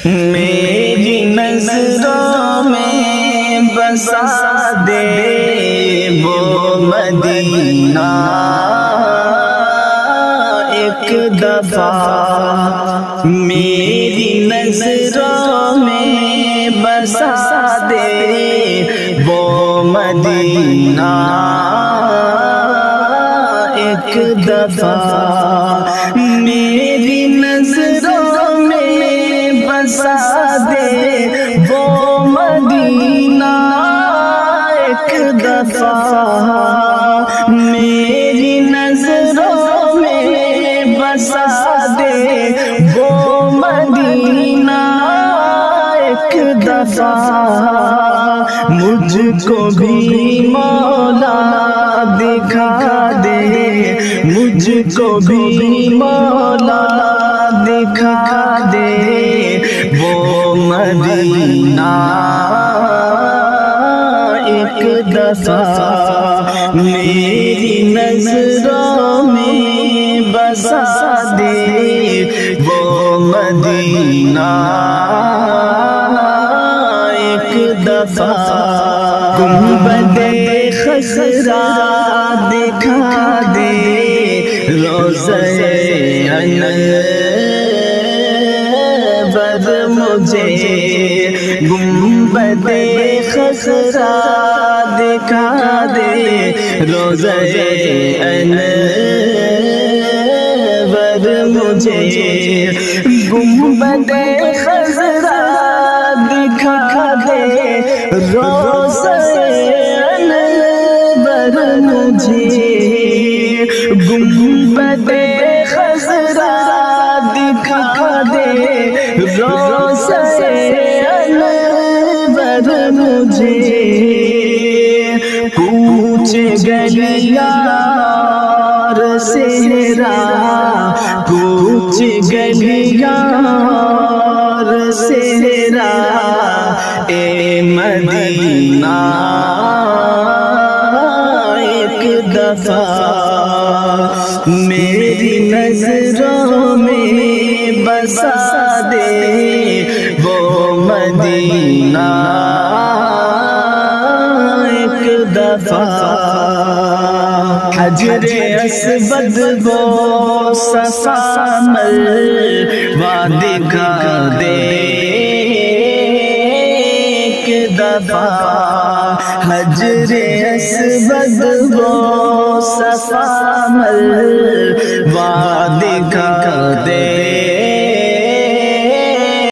میری نظروں میں بسا دے وہ مدینہ ایک دفعہ، میری نظروں میں بسا دے وہ مدینہ ایک دفعہ، میری نظروں میں بسا دے وہ مدینہ ایک دفعہ، میری نظروں میں بسا دے وہ مدینہ ایک دفعہ، مجھ کو بھی مولا دکھا دے، مجھ کو بھی مولا دکھا دے وہ مدینہ ایک دفعہ، میری نظروں میں بسا دے وہ مدینہ ایک دفعہ، گنبد خضرا دکھا دے روضہ انور مجھے، گنبد خضرا دکھا دے روضہ انور مجھے، گنبد خضرا دکھا دے روضہ انور مجھے، گنبد خضرا دکھا دے روضہ انور مجھے، کوچ گلیاں اور صحرا، کوچ گلیاں اور صحرا، اے مدینہ ایک دفعہ، میری نظروں میں بسا دے وہ مدینہ ایک دفعہ، حجر اسود وہ صفا مروہ دکھا دے ایک دفعہ، حجر اسود وہ صفا مروہ دکھا دے